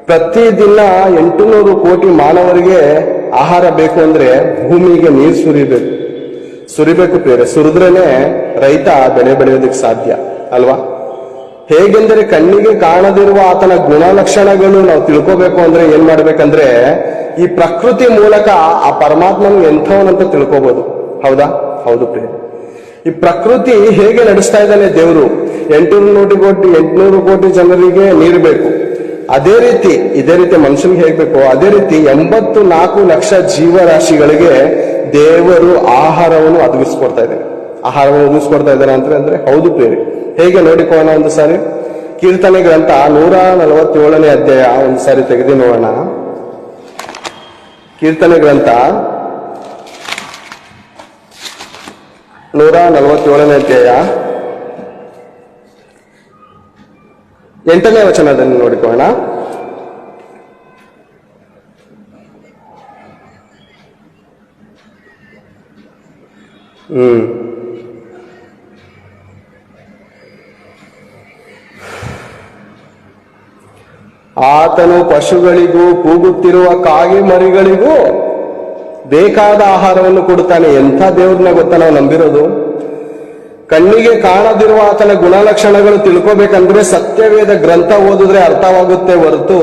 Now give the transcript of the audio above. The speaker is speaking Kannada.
ಪ್ರತಿದಿನ 800 ಕೋಟಿ ಮಾನವರಿಗೆ ಆಹಾರ ಬೇಕು ಅಂದ್ರೆ ಭೂಮಿಗೆ ನೀರು ಸುರಿಬೇಕು ಪ್ರಿಯರೇ. ಸುರಿದ್ರೇನೆ ರೈತ ಬೆಳೆ ಬೆಳೆಯೋದಕ್ಕೆ ಸಾಧ್ಯ ಅಲ್ವಾ? ಹೇಗೆಂದರೆ ಕಣ್ಣಿಗೆ ಕಾಣದಿರುವ ಆತನ ಗುಣಲಕ್ಷಣಗಳು ನಾವು ತಿಳ್ಕೋಬೇಕು ಅಂದ್ರೆ ಏನ್ ಮಾಡ್ಬೇಕಂದ್ರೆ ಈ ಪ್ರಕೃತಿ ಮೂಲಕ ಆ ಪರಮಾತ್ಮನು ಎಂಥವನಂತ ತಿಳ್ಕೋಬಹುದು. ಹೌದಾ? ಹೌದು ಪ್ರಿಯ. ಈ ಪ್ರಕೃತಿ ಹೇಗೆ ನಡೆಸ್ತಾ ಇದ್ದಾನೆ ದೇವರು, 800 ಕೋಟಿ ಜನರಿಗೆ ನೀರು ಬೇಕು, ಇದೇ ರೀತಿ ಮನುಷ್ಯನಿಗೆ ಹೇಗ್ಬೇಕು, ಅದೇ ರೀತಿ 84 ಲಕ್ಷ ಜೀವರಾಶಿಗಳಿಗೆ ದೇವರು ಆಹಾರವನ್ನು ಒದಗಿಸ್ಕೊಡ್ತಾ ಇದ್ದಾನೆ ಅಂದ್ರೆ ಹೌದು ಪ್ರಿಯರೇ. ಹೇಗೆ ನೋಡಿಕೊಳ್ಳೋಣ ಒಂದು ಸಾರಿ. ಕೀರ್ತನೆ ಗ್ರಂಥ 147ನೇ ಅಧ್ಯಾಯ ಒಂದು ಸಾರಿ ತೆಗೆದು ನೋಡೋಣ. ಕೀರ್ತನೆ ಗ್ರಂಥ 147ನೇ ಅಧ್ಯಾಯ 8ನೇ ವಚನದಲ್ಲಿ ನೋಡಿಕೊಳ್ಳೋಣ. ಆತನು ಪಶುಗಳಿಗೂ ಕೂಗುತ್ತಿರುವ ಕಾಗೆ ಮರಿಗಳಿಗೂ ಬೇಕಾದ ಆಹಾರವನ್ನು ಕೊಡುತ್ತಾನೆ. ಎಂಥ ದೇವ್ರನ್ನ ಗೊತ್ತಾ ನಾವು ನಂಬಿರೋದು. ಕಣ್ಣಿಗೆ ಕಾಣದಿರುವ ಆತನ ಗುಣಲಕ್ಷಣಗಳು ತಿಳ್ಕೋಬೇಕಂದ್ರೆ ಸತ್ಯವೇದ ಗ್ರಂಥ ಓದಿದ್ರೆ ಅರ್ಥವಾಗುತ್ತೆ ಹೊರತು